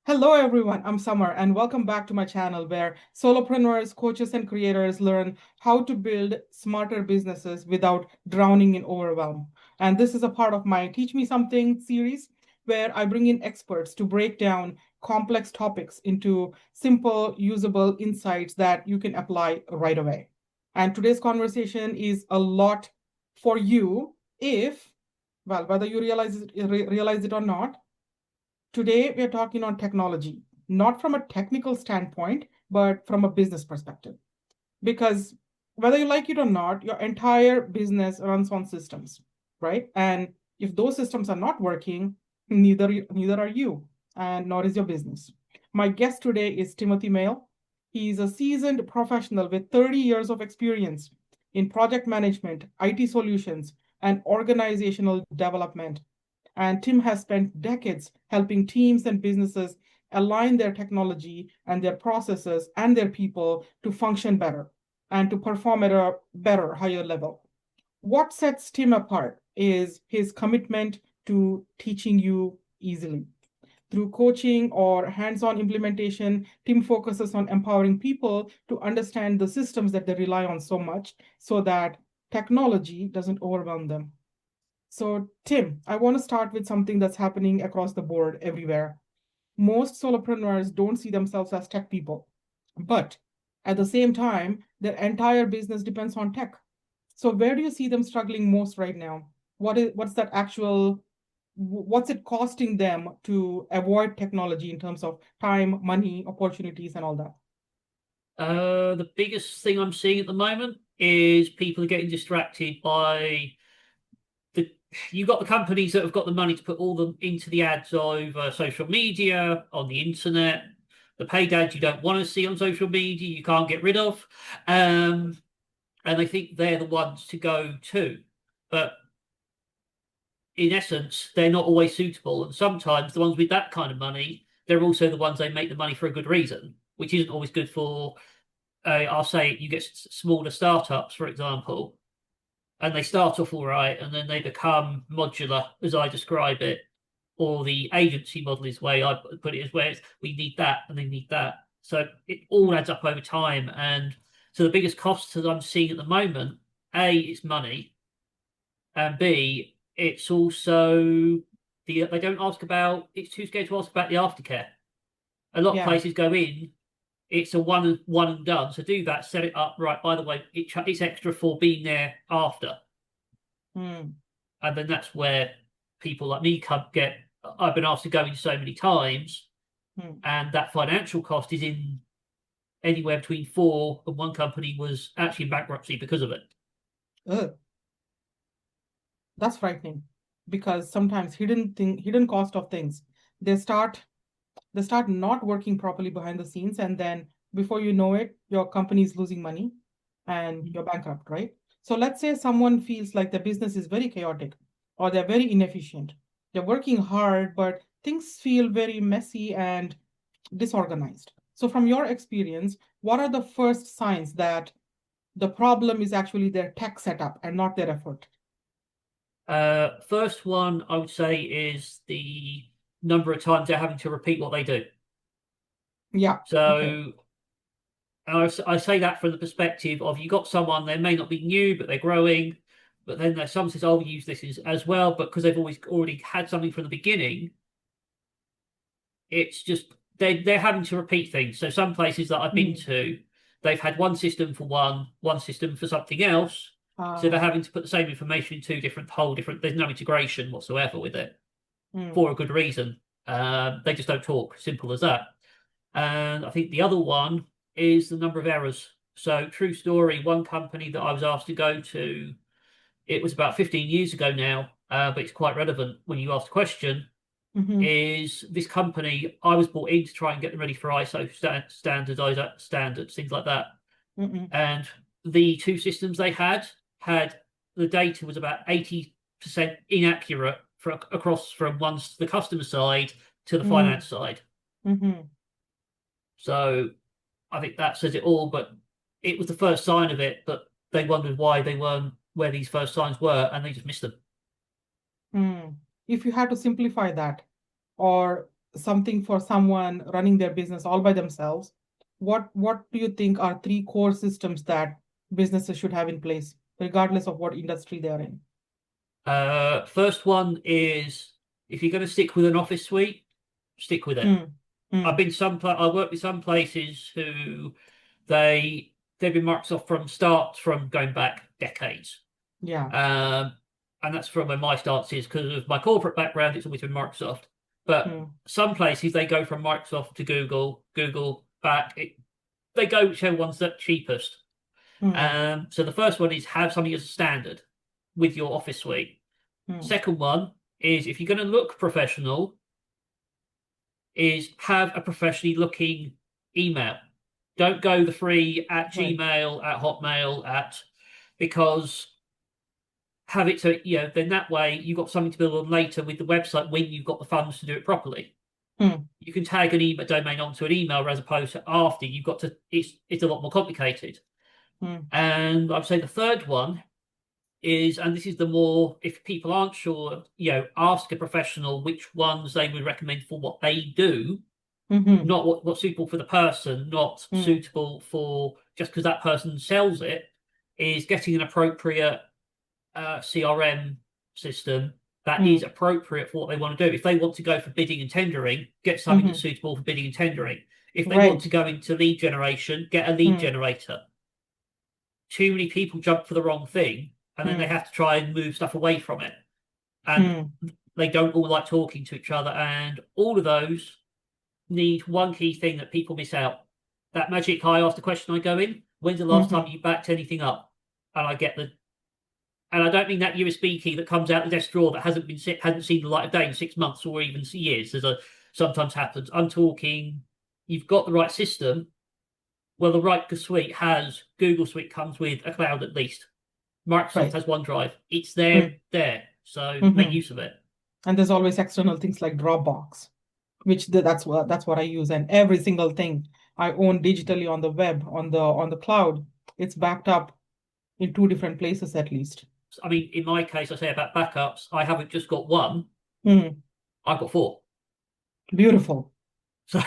Hello, everyone. I'm Summer, and welcome back to my channel where solopreneurs, coaches, and creators learn how to build smarter businesses without drowning in overwhelm. And this is a part of my Teach Me Something series where I bring in experts to break down complex topics into simple, usable insights that you can apply right away. And today's conversation is a lot for you if, well, whether you realize it or not. Today, we are talking on technology, not from a technical standpoint, but from a business perspective. Because whether you like it or not, your entire business runs on systems, right? And if those systems are not working, neither are you, and nor is your business. My guest today is Timothy Maile. He's a seasoned professional with 30 years of experience in project management, IT solutions, and organizational development. And Tim has spent decades helping teams and businesses align their technology and their processes and their people to function better and to perform at a better, higher level. What sets Tim apart is his commitment to teaching you easily. Through coaching or hands on implementation, Tim focuses on empowering people to understand the systems that they rely on so much so that technology doesn't overwhelm them. So, Tim, I want to start with something that's happening across the board everywhere. Most solopreneurs don't see themselves as tech people, but at the same time, their entire business depends on tech. So, where do you see them struggling most right now? What's that actual what's it costing them to avoid technology in terms of time, money, opportunities, and all that? The biggest thing I'm seeing at the moment is people are getting distracted by the. You've got the companies that have got the money to put all them into the ads over social media, on the internet, the paid ads you don't want to see on social media, you can't get rid of. Um, and I think they're the ones to go to. But in essence, they're not always suitable. And sometimes the ones with that kind of money, they're also the ones they make the money for a good reason, which isn't always good for I'll say you get smaller startups, for example, and they start off all right, and then they become modular, as I describe it, or the agency model is way I put it, is where it's, we need that and they need that. So it all adds up over time. And so the biggest costs that I'm seeing at the moment, A, it's money, and B, it's also they don't ask about, it's too scared to ask about the aftercare. A lot of Yeah. places go in, it's a one and done. So do that, set it up right. By the way, it's extra for being there after, Hmm. and then that's where people like me come get. I've been asked to go in so many times, Hmm. and that financial cost is in anywhere between four, and one company was actually in bankruptcy because of it. Ugh, that's frightening because sometimes hidden cost of things. They start they start not working properly behind the scenes, and then before you know it, your company is losing money and you're bankrupt, right? So let's say someone feels like their business is very chaotic or they're very inefficient. They're working hard, but things feel very messy and disorganized. So from your experience, what are the first signs that the problem is actually their tech setup and not their effort? First one I would say is the number of times they're having to repeat what they do. Yeah. Okay. So I say that from the perspective of you got someone, they may not be new, but they're growing. But then there's some says, oh, we use this as well, but because they've always already had something from the beginning, it's just they're having to repeat things. So some places that I've been Hmm. to, they've had one system for one system for something else. So they're Ah. having to put the same information in two different whole different. There's no integration whatsoever with it Hmm. for a good reason. They just don't talk. Simple as that. And I think the other one is the number of errors. So, true story, one company that I was asked to go to, it was about 15 years ago now, but it's quite relevant when you ask the question, Mm-hmm. is this company, I was brought in to try and get them ready for ISO standards, things like that. Mm-mm. And the two systems they had the data was about 80% inaccurate across from the customer side to the Mm. finance side. Mm-hmm. So I think that says it all, but it was the first sign of it, but they wondered why they weren't where these first signs were, and they just missed them. Mm. If you had to simplify that, or something for someone running their business all by themselves, what do you think are three core systems that businesses should have in place, regardless of what industry they're in? First one is if you're going to stick with an office suite, stick with it. Mm, mm, I worked with some places who they've been Microsoft from start from going back decades. yeah. Um, and that's from where my stance is because of my corporate background. It's always been Microsoft. But Mm, some places they go from Microsoft to Google, Google back. They go whichever one's the cheapest. mm, So the first one is have something as a standard with your Office suite. mm, Second one is if you're going to look professional, is have a professionally looking email. Don't go the free at right. Gmail, at Hotmail, at because have it so then that way you've got something to build on later with the website when you've got the funds to do it properly. Mm, You can tag an email domain onto an email as opposed to after you've got to it's a lot more complicated. mm, And I'd say the third one is, and this is the more if people aren't sure, ask a professional which ones they would recommend for what they do, mm, not what's suitable for the person, not mm, suitable for just because that person sells it, is getting an appropriate CRM system that is mm, appropriate for what they want to do. If they want to go for bidding and tendering, get something that's mm, suitable for bidding and tendering. If they want to right. go into lead generation, get a lead Mm, generator. Too many people jump for the wrong thing and then they mm, have to try and move stuff away from it. And mm, they don't all like talking to each other. And all of those need one key thing that people miss out. That magic I ask the question I go in, when's the last time mm, you backed anything up? And I get the and I don't mean that USB key that comes out the desk drawer that hasn't seen the light of day in 6 months or even years. Sometimes happens. I'm talking you've got the right system. Well, the right suite has Google Suite comes with a cloud at least. Microsoft right. has OneDrive. It's there, Mm, there. So make mm. use of it. And there's always external things like Dropbox, which that's what I use. And every single thing I own digitally on the web, on the cloud, it's backed up in two different places at least. I mean, in my case, I say about backups, I haven't just got one, Mm, I've got four. beautiful. So,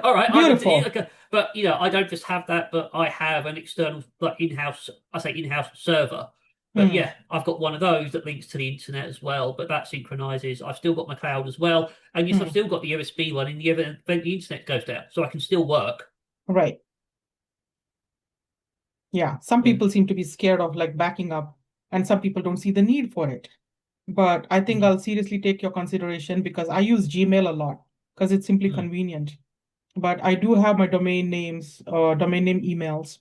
all right, Beautiful. okay, but I don't just have that, but I have an external, like in-house. I say in-house server, but Mm, yeah, I've got one of those that links to the internet as well. But that synchronizes. I've still got my cloud as well, and yes, I've mm, still got the USB one in the event the internet goes down, so I can still work. right. Yeah. Some Mm, people seem to be scared of like backing up, and some people don't see the need for it. But I think mm, I'll seriously take your consideration because I use Gmail a lot because it's simply mm. convenient. But I do have my domain name emails,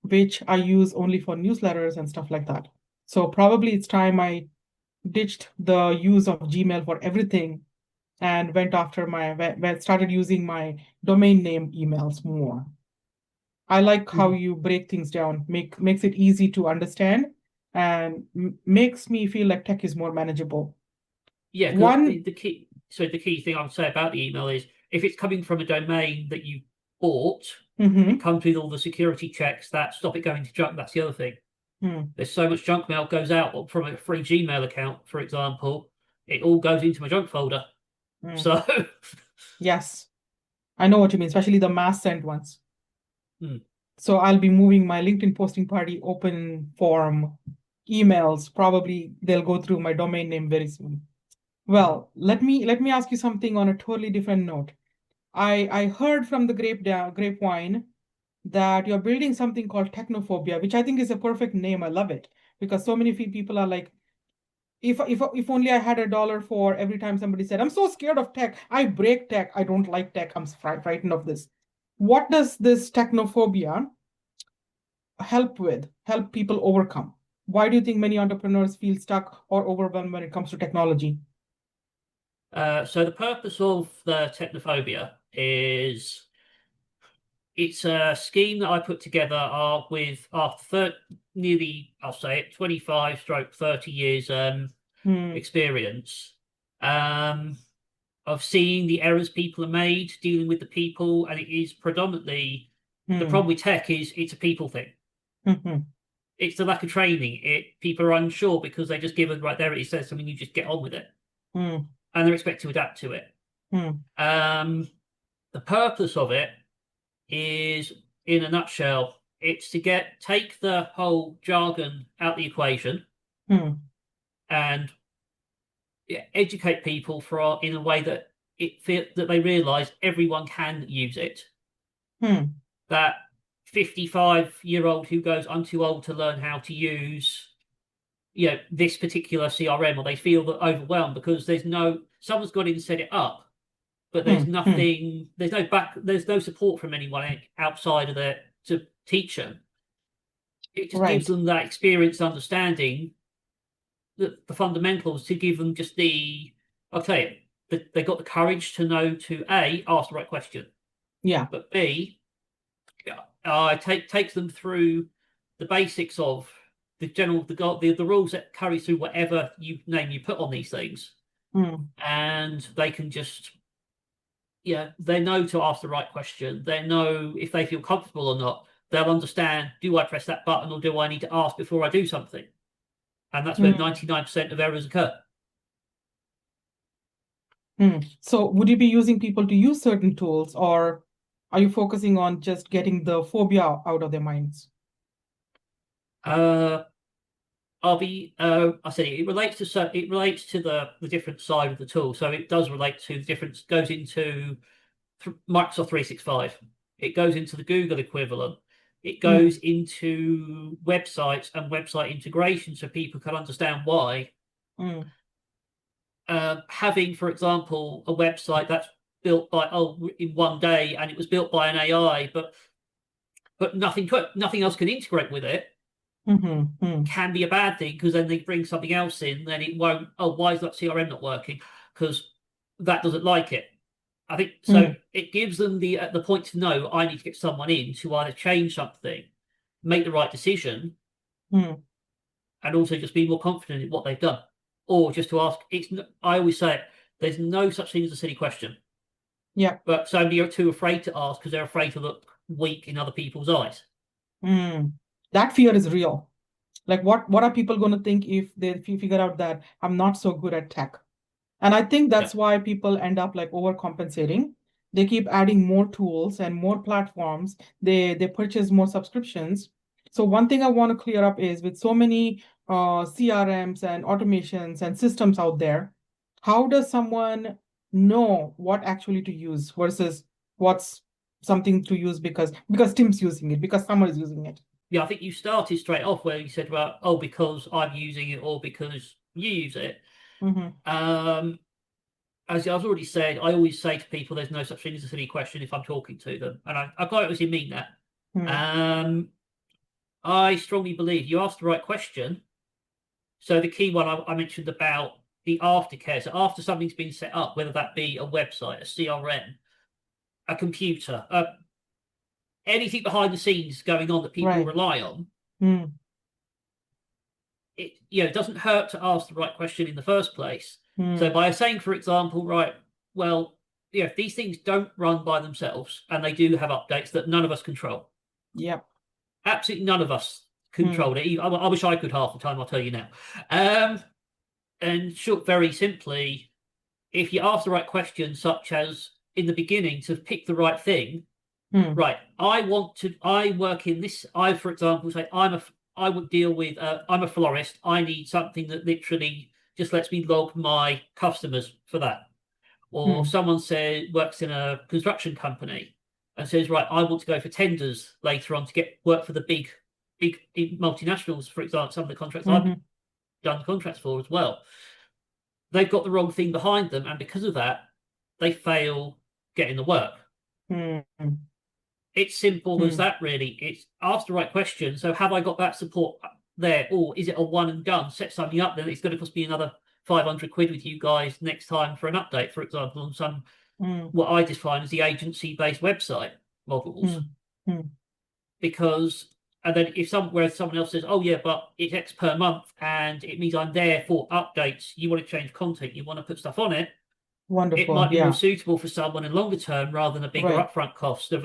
which I use only for newsletters and stuff like that. So probably it's time I ditched the use of Gmail for everything and started using my domain name emails more. I like how Mm. you break things down, makes it easy to understand and makes me feel like tech is more manageable. Yeah, because One, the key. So the key thing I would say about the email is if it's coming from a domain that you bought, it mhm, comes with all the security checks that stop it going to junk. That's the other thing. mm, There's so much junk mail goes out from a free Gmail account, for example. It all goes into my junk folder. mm, So, yes, I know what you mean, especially the mass sent ones. hmm, So I'll be moving my LinkedIn posting party open form emails. Probably they'll go through my domain name very soon. hmm. Well, let me ask you something on a totally different note. I heard from the grapevine that you're building something called Technophobia, which I think is a perfect name. I love it because so many people are like, if only I had $1 for every time somebody said, I'm so scared of tech. I break tech. I don't like tech. I'm frightened of this. What does this technophobia help people overcome? Why do you think many entrepreneurs feel stuck or overwhelmed when it comes to technology? So the purpose of the Technophobia is it's a scheme that I put together with after nearly, I'll say it, 25 stroke 30 years Hmm, experience um, of seeing the errors people are made, dealing with the people, and it is predominantly the hmm, problem with tech is it's a people thing. hmm, hmm, It's the lack of training. People are unsure because they just give it right there. It says something, you just get on with it, hmm, and they're expected to adapt to it. Hmm. The purpose of it is, in a nutshell, it's to take the whole jargon out the equation Hmm. and educate people for in a way that that they realize everyone can use it. Hmm. That 55-year-old who goes, I'm too old to learn how to use, this particular CRM, or they feel that overwhelmed because someone's got in and set it up, but Hmm. Hmm. there's no support from anyone outside of their to teach them. It just gives Right. them that experienced understanding, the fundamentals, to give them just okay, they got the courage to know to A, ask the right question, Yeah. but B, takes them through the basics of the rules that carry through whatever you put on these things, Hmm. and they can just, they know to ask the right question. They know if they feel comfortable or not. They'll understand, do I press that button or do I need to ask before I do something? And that's where Hmm. 99% of errors occur. Hmm. So would you be using people to use certain tools, or are you focusing on just getting the phobia out of their minds? Uh, I said it relates to, the different side of the tool. So it does relate to the difference, goes into Microsoft 365. It goes into the Google equivalent. It goes Hmm. into websites and website integration so people can understand why. Hmm. Having, for example, a website that's built in one day, and it was built by an AI, but nothing else can integrate with it, Hmm. Hmm. can be a bad thing, because then they bring something else in, then it won't. Oh, why is that CRM not working? Because that doesn't like it. I think so. Hmm. It gives them the point to know, I need to get someone in to either change something, make the right decision, Hmm. and also just be more confident in what they've done, or just to ask. I always say it. There's no such thing as a silly question, Yeah. but so many are too afraid to ask because they're afraid to look weak in other people's eyes. Hmm. That fear is real. Like what are people going to think if you figure out that I'm not so good at tech? And I think Yeah, that's why people end up like overcompensating. They keep adding more tools and more platforms. They purchase more subscriptions. So one thing I want to clear up is, with so many CRMs and automations and systems out there, how does someone know what actually to use versus what's something to use because Tim's using it, because someone is using it? yeah. I think you started straight off where you said, well, oh, because I'm using it or because you use it. Mm-hmm. Um, as I've already said, I always say to people, there's no such thing as a silly question if I'm talking to them, and I quite obviously mean that. Mm. Um, I strongly believe you ask the right question. So the key one I mentioned about the aftercare. So after something's been set up, whether that be a website, a CRM, a computer, anything behind the scenes going on that people Right. rely on, Mm. it doesn't hurt to ask the right question in the first place. So Mm. by saying, for example, right, well, if these things don't run by themselves and they do have updates that none of us control, Yep. absolutely none of us Mm. control it. I wish I could half the time, I'll tell you now. Um, and short, very simply, if you ask the right questions, such as in the beginning, to pick the right thing, Mm. right? I work in this. For example, say I would deal with, I'm a florist. I need something that literally just lets me log my customers for that. Or Mm. someone works in a construction company and says, right, I want to go for tenders later on to get work for the big multinationals, for example, some of the contracts I've Mm-hmm. done contracts for as well. They've got the wrong thing behind them, and because of that, they fail getting the work. Mm. It's simple as Mm. that, really. It's ask the right question. So, have I got that support there, or is it a one and done? Set something up, then it's going to cost me another 500 quid with you guys next time for an update, for example, on some Mm. what I define as the agency-based website models. Mm. Mm. Because, and then if someone else says, oh yeah, but it's X per month and it means I'm there for updates, you want to change content, you want to put stuff on it, it Wonderful. might be more Yeah. suitable for someone in longer term rather than a bigger Right. upfront cost of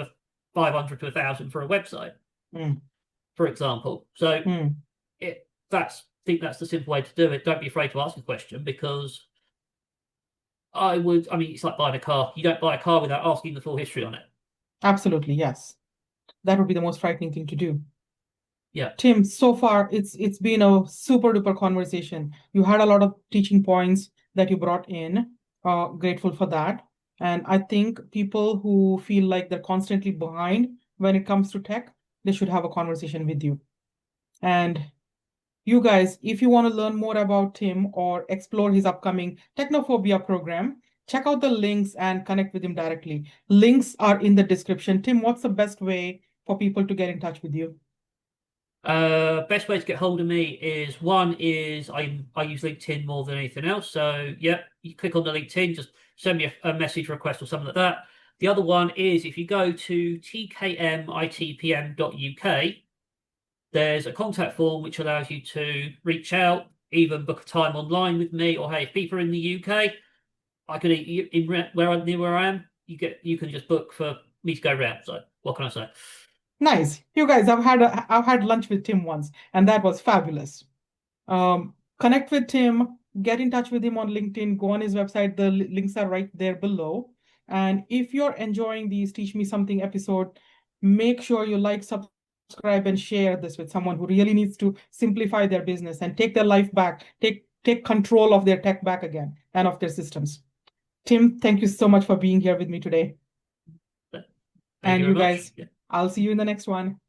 500 to 1,000 for a website, Mm. for example. So Mm. I think that's the simple way to do it. Don't be afraid to ask a question, because I mean, it's like buying a car. You don't buy a car without asking the full history on it. Absolutely, yes. That would be the most frightening thing to do. Yeah. Tim, so far it's been a super duper conversation. You had a lot of teaching points that you brought in. Grateful for that. And I think people who feel like they're constantly behind when it comes to tech, they should have a conversation with you. And you guys, if you want to learn more about Tim or explore his upcoming Technophobia program, check out the links and connect with him directly. Links are in the description. Tim, what's the best way for people to get in touch with you? Best way to get hold of me is one is I use LinkedIn more than anything else. So yeah, you click on the LinkedIn, just send me a message request or something like that. The other one is if you go to tkmitpm.uk, there's a contact form which allows you to reach out, even book a time online with me, or hey, if people are in the UK, I could in near where I am, you can just book for me to go round. So what can I say? Nice. You guys, I've had lunch with Tim once, and that was fabulous. Connect with Tim, get in touch with him on LinkedIn, go on his website. The links are right there below. And if you're enjoying these Teach Me Something episode, make sure you like, subscribe, and share this with someone who really needs to simplify their business and take their life back, take control of their tech back again and of their systems. Tim, thank you so much for being here with me today. Thank you And very you much. guys, Yeah. I'll see you in the next one.